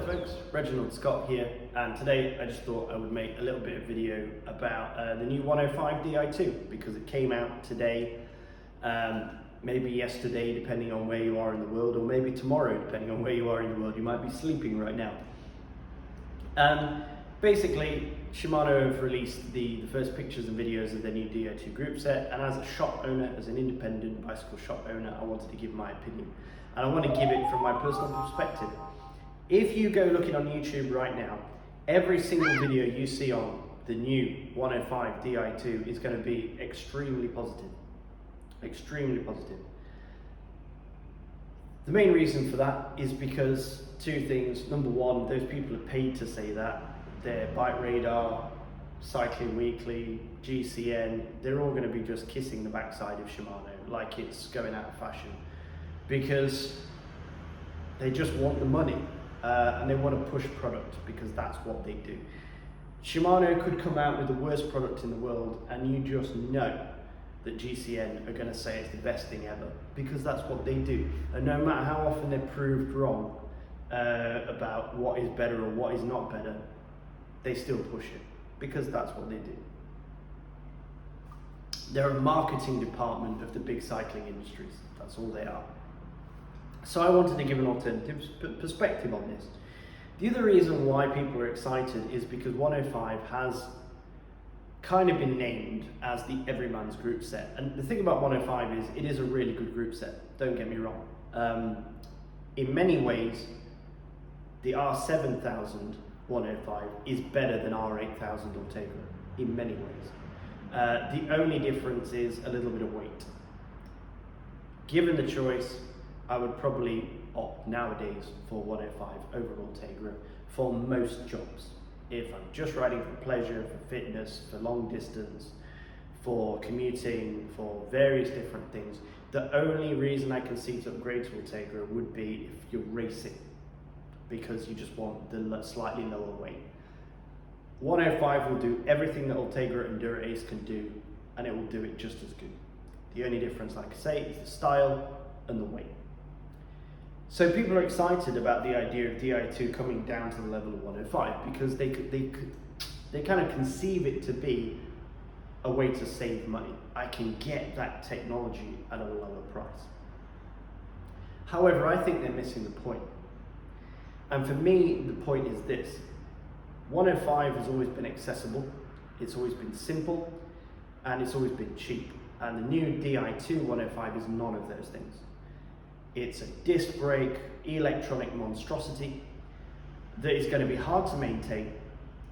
Hello folks, Reginald Scott here, and today I just thought I would make a little bit of video about the new 105 Di2 because it came out today, maybe yesterday depending on where you are in the world, or maybe tomorrow depending on where you are in the world. You might be sleeping right now. Basically, Shimano have released the first pictures and videos of their new Di2 group set, and as a shop owner, as an independent bicycle shop owner, I wanted to give my opinion, and I want to give it from my personal perspective. If you go looking on YouTube right now, every single video you see on the new 105 Di2 is going to be extremely positive. Extremely positive. The main reason for that is because two things. Number one, those people are paid to say that. They're Bike Radar, Cycling Weekly, GCN, they're all going to be just kissing the backside of Shimano like it's going out of fashion, because they just want the money. And they want to push product because that's what they do. Shimano could come out with the worst product in the world and you just know that GCN are going to say it's the best thing ever, because that's what they do. And no matter how often they're proved wrong about what is better or what is not better, they still push it because that's what they do. They're a marketing department of the big cycling industries. That's all they are. So I wanted to give an alternative perspective on this. The other reason why people are excited is because 105 has kind of been named as the everyman's group set. And the thing about 105 is it is a really good group set, don't get me wrong. In many ways, the R7000 105 is better than R8000 Ultegra, in many ways. The only difference is a little bit of weight. Given the choice, I would probably opt nowadays for 105 over Ultegra for most jobs. If I'm just riding for pleasure, for fitness, for long distance, for commuting, for various different things, the only reason I can see to upgrade to Ultegra would be if you're racing, because you just want the slightly lower weight. 105 will do everything that Ultegra and Dura Ace can do, and it will do it just as good. The only difference, like I say, is the style and the weight. So people are excited about the idea of Di2 coming down to the level of 105 because they kind of conceive it to be a way to save money. I can get that technology at a lower price. However, I think they're missing the point. And for me, the point is this. 105 has always been accessible, it's always been simple, and it's always been cheap. And the new Di2 105 is none of those things. It's a disc brake, electronic monstrosity that is going to be hard to maintain.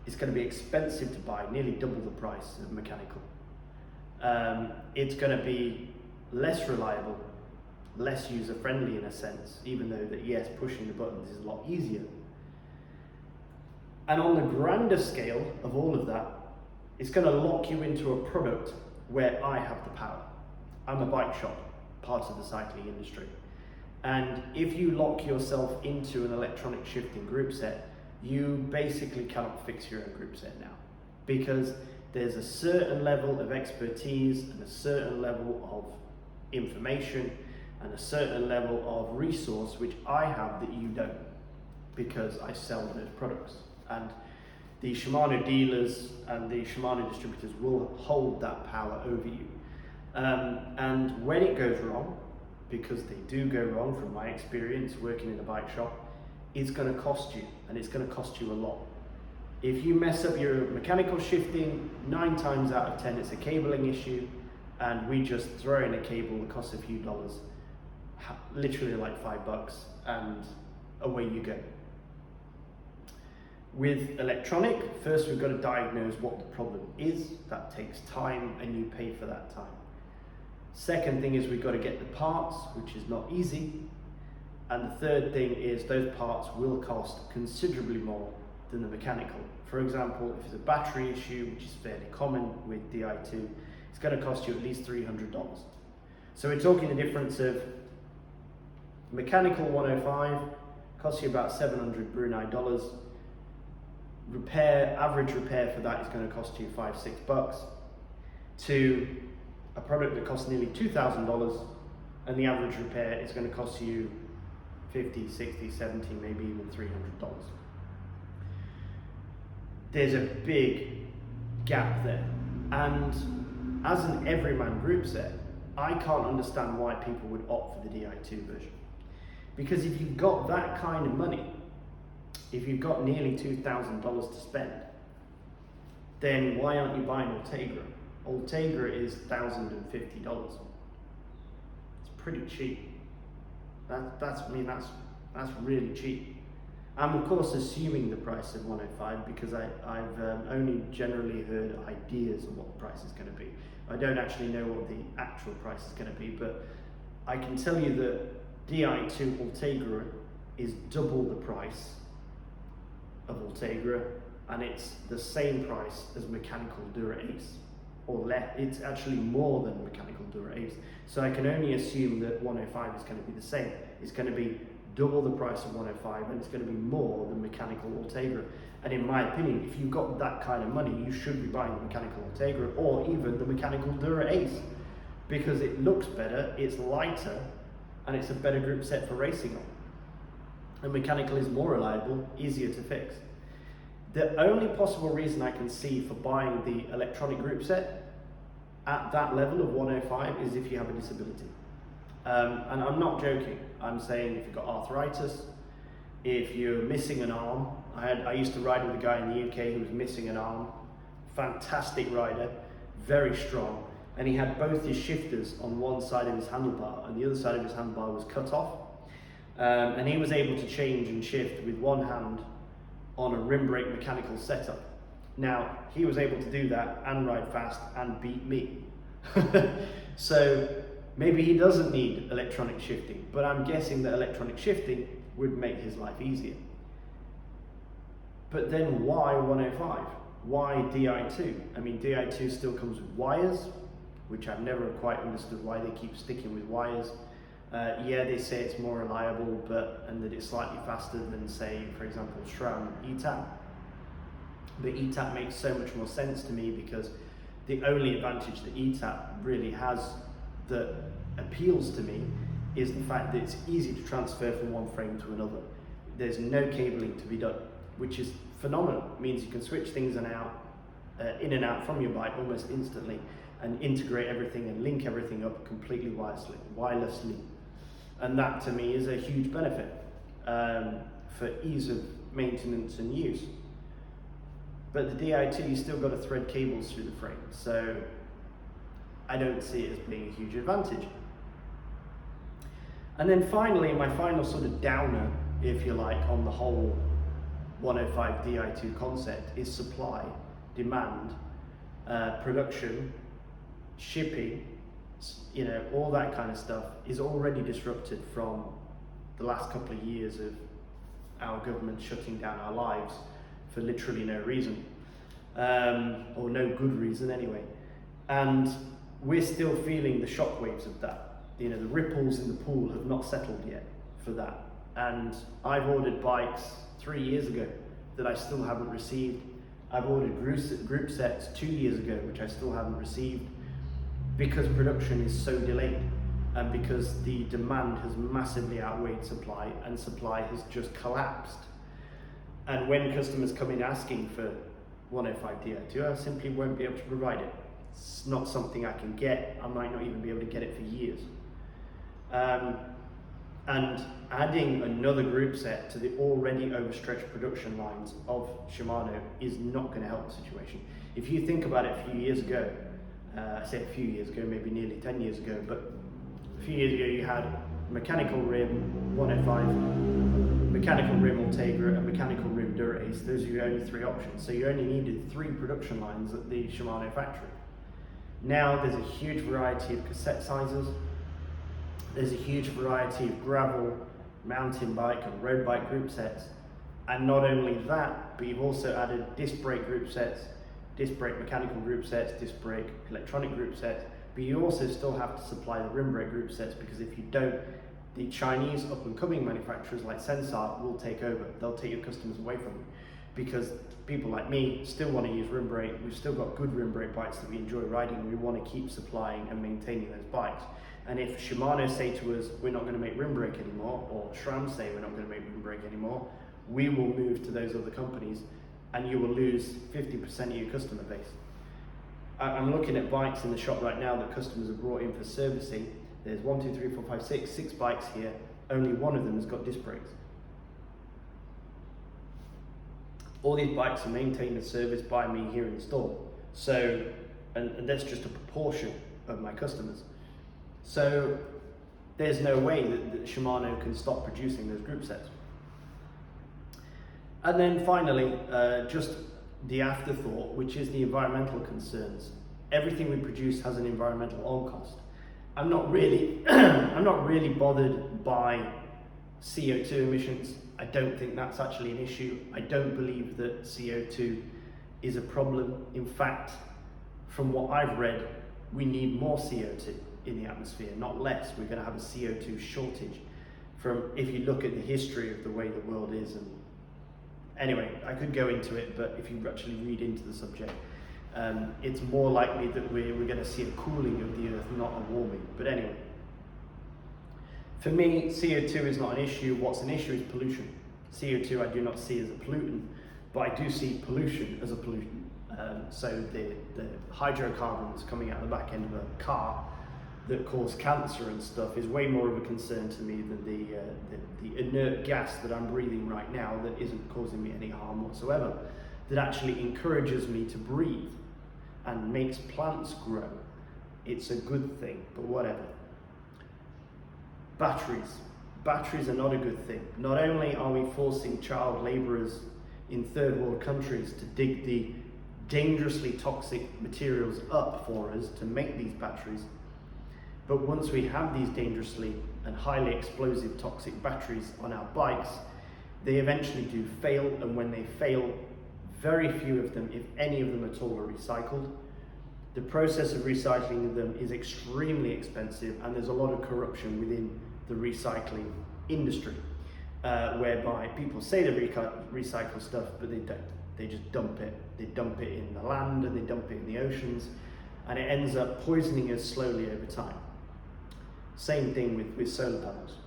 It's going to be expensive to buy, nearly double the price of mechanical. It's going to be less reliable, less user-friendly in a sense, even though that, yes, pushing the buttons is a lot easier. And on the grander scale of all of that, it's going to lock you into a product where I have the power. I'm a bike shop, part of the cycling industry. And if you lock yourself into an electronic shifting group set, you basically cannot fix your own group set now, because there's a certain level of expertise and a certain level of information and a certain level of resource which I have that you don't, because I sell those products. And the Shimano dealers and the Shimano distributors will hold that power over you. And when it goes wrong, because they do go wrong from my experience working in a bike shop, it's going to cost you, and it's going to cost you a lot. If you mess up your mechanical shifting, 9 times out of 10 it's a cabling issue, and we just throw in a cable that costs a few dollars, literally like $5, and away you go. With electronic, first we've got to diagnose what the problem is. That takes time, and you pay for that time. Second thing is we've got to get the parts, which is not easy. And the third thing is those parts will cost considerably more than the mechanical. For example, if it's a battery issue, which is fairly common with Di2, it's going to cost you at least $300. So we're talking the difference of mechanical 105 costs you about 700 Brunei dollars. Average repair for that is going to cost you $5-6, to a product that costs nearly $2,000, and the average repair is going to cost you $50, $60, $70, maybe even $300. there's a big gap there. And as an everyman group set, I can't understand why people would opt for the Di2 version. Because if you've got that kind of money, if you've got nearly $2,000 to spend, then why aren't you buying Ultegra? Ultegra is $1,050. It's pretty cheap. That's really cheap. I'm of course assuming the price of 105 because I've only generally heard ideas of what the price is going to be. I don't actually know what the actual price is going to be, but I can tell you that Di2 Ultegra is double the price of Ultegra, and it's the same price as mechanical Dura Ace, or less. It's actually more than mechanical Dura Ace. So I can only assume that 105 is going to be the same. It's going to be double the price of 105, and it's going to be more than mechanical Ultegra. And in my opinion, if you've got that kind of money, you should be buying the mechanical Ultegra or even the mechanical Dura Ace, because it looks better, it's lighter, and it's a better group set for racing on. And mechanical is more reliable, easier to fix. The only possible reason I can see for buying the electronic group set at that level of 105 is if you have a disability. And I'm not joking. I'm saying if you've got arthritis, if you're missing an arm. I used to ride with a guy in the UK who was missing an arm. Fantastic rider, very strong. And he had both his shifters on one side of his handlebar, and the other side of his handlebar was cut off. And he was able to change and shift with one hand on a rim brake mechanical setup. Now, he was able to do that and ride fast and beat me. So maybe he doesn't need electronic shifting, but I'm guessing that electronic shifting would make his life easier. But then why 105? Why Di2? I mean, Di2 still comes with wires, which I've never quite understood why they keep sticking with wires. Yeah, they say it's more reliable, and that it's slightly faster than, say, for example, SRAM ETAP. But ETAP makes so much more sense to me because the only advantage that ETAP really has that appeals to me is the fact that it's easy to transfer from one frame to another. There's no cabling to be done, which is phenomenal. It means you can switch things in and out from your bike almost instantly and integrate everything and link everything up completely wirelessly. And that to me is a huge benefit for ease of maintenance and use. But the Di2, you still got to thread cables through the frame, so I don't see it as being a huge advantage. And then finally, my final sort of downer, if you like, on the whole 105 Di2 concept is supply, demand, production, shipping, all that kind of stuff is already disrupted from the last couple of years of our government shutting down our lives for literally no reason, or no good reason anyway. And we're still feeling the shockwaves of that. The ripples in the pool have not settled yet for that. And I've ordered bikes 3 years ago that I still haven't received. I've ordered group sets 2 years ago, which I still haven't received, because production is so delayed and because the demand has massively outweighed supply and supply has just collapsed. And when customers come in asking for 105 Di2, I simply won't be able to provide it. It's not something I can get. I might not even be able to get it for years. And adding another group set to the already overstretched production lines of Shimano is not going to help the situation. If you think about it, a few years ago, I say a few years ago, maybe nearly 10 years ago, but a few years ago you had mechanical rim 105, mechanical rim Ultegra, and mechanical rim Dura Ace. Those are your only three options. So you only needed 3 production lines at the Shimano factory. Now there's a huge variety of cassette sizes. There's a huge variety of gravel, mountain bike and road bike group sets. And not only that, but you've also added disc brake group sets, disc brake mechanical group sets, disc brake electronic group sets, but you also still have to supply the rim brake group sets, because if you don't, the Chinese up and coming manufacturers like Sensart will take over. They'll take your customers away from you, because people like me still want to use rim brake. We've still got good rim brake bikes that we enjoy riding, and we want to keep supplying and maintaining those bikes. And if Shimano say to us, we're not going to make rim brake anymore, or SRAM say we're not going to make rim brake anymore, we will move to those other companies and you will lose 50% of your customer base. I'm looking at bikes in the shop right now that customers have brought in for servicing. There's 1, 2, 3, 4, 5, 6 bikes here. Only one of them has got disc brakes. All these bikes are maintained and serviced by me here in the store. So, and that's just a proportion of my customers. So there's no way that Shimano can stop producing those group sets. And then finally, just the afterthought, which is the environmental concerns. Everything we produce has an environmental on-cost. I'm not really bothered by CO2 emissions. I don't think that's actually an issue. I don't believe that CO2 is a problem. In fact, from what I've read, we need more CO2 in the atmosphere, not less. We're going to have a CO2 shortage if you look at the history of the way the world is. And anyway, I could go into it, but if you actually read into the subject, it's more likely that we're going to see a cooling of the earth, not a warming. But anyway, for me, CO2 is not an issue. What's an issue is pollution. CO2 I do not see as a pollutant, but I do see pollution as a pollutant. So the hydrocarbons coming out the back end of a car that cause cancer and stuff is way more of a concern to me than the inert gas that I'm breathing right now that isn't causing me any harm whatsoever, that actually encourages me to breathe and makes plants grow. It's a good thing, but whatever. Batteries are not a good thing. Not only are we forcing child laborers in third world countries to dig the dangerously toxic materials up for us to make these batteries, but once we have these dangerously and highly explosive toxic batteries on our bikes, they eventually do fail, and when they fail, very few of them, if any of them at all, are recycled. The process of recycling them is extremely expensive, and there's a lot of corruption within the recycling industry, whereby people say they recycle stuff, but they don't. They just dump it. They dump it in the land and they dump it in the oceans, and it ends up poisoning us slowly over time. Same thing with solar panels.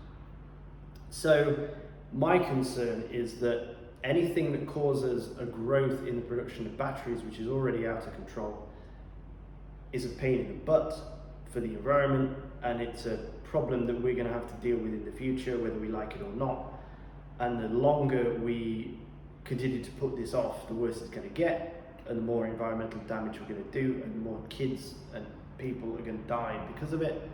So my concern is that anything that causes a growth in the production of batteries, which is already out of control, is a pain in the butt for the environment, and it's a problem that we're going to have to deal with in the future, whether we like it or not. And the longer we continue to put this off, the worse it's going to get, and the more environmental damage we're going to do, and the more kids and people are going to die because of it.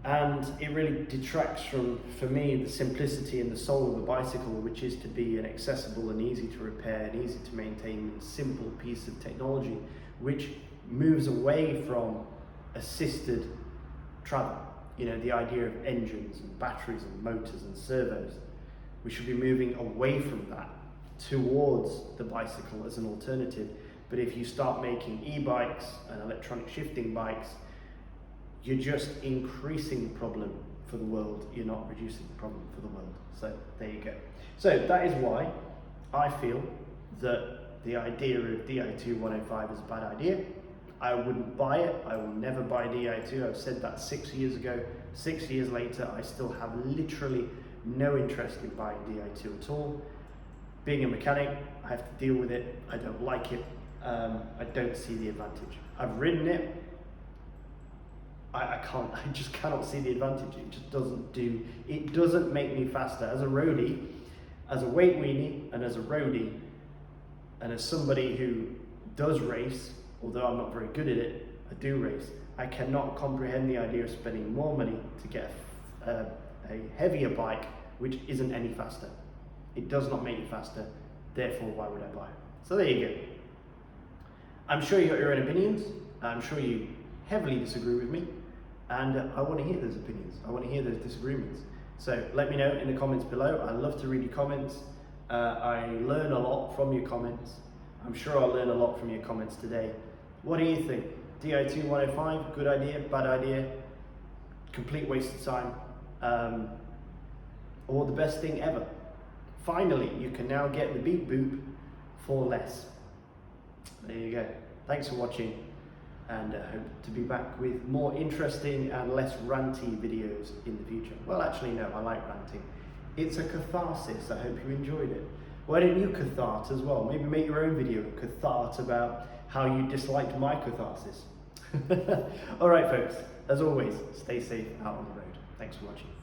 And it really detracts from, for me, the simplicity and the soul of the bicycle, which is to be an accessible and easy to repair and easy to maintain simple piece of technology, which moves away from assisted travel. You know, the idea of engines and batteries and motors and servos. We should be moving away from that towards the bicycle as an alternative. But if you start making e-bikes and electronic shifting bikes, you're just increasing the problem for the world. You're not reducing the problem for the world. So there you go. So that is why I feel that the idea of Di2 105 is a bad idea. I wouldn't buy it. I will never buy Di2. I've said that 6 years ago. 6 years later, I still have literally no interest in buying Di2 at all. Being a mechanic, I have to deal with it. I don't like it. I don't see the advantage. I've ridden it. I just cannot see the advantage. It just it doesn't make me faster. As a roadie, as a weight weenie, and as a roadie, and as somebody who does race, although I'm not very good at it, I do race, I cannot comprehend the idea of spending more money to get a heavier bike which isn't any faster. It does not make you faster, therefore why would I buy it? So there you go. I'm sure you got your own opinions. I'm sure you heavily disagree with me, and I want to hear those opinions. I want to hear those disagreements. So let me know in the comments below. I love to read your comments. I learn a lot from your comments. I'm sure I'll learn a lot from your comments today. What do you think? Di2 105, good idea, bad idea, complete waste of time, or the best thing ever? Finally, you can now get the beep boop for less. There you go. Thanks for watching, and I hope to be back with more interesting and less ranty videos in the future. Well, actually no, I like ranting. It's a catharsis. I hope you enjoyed it. Why don't you cathart as well? Maybe make your own video, cathart, about how you disliked my catharsis. All right, folks, as always, stay safe out on the road. Thanks for watching.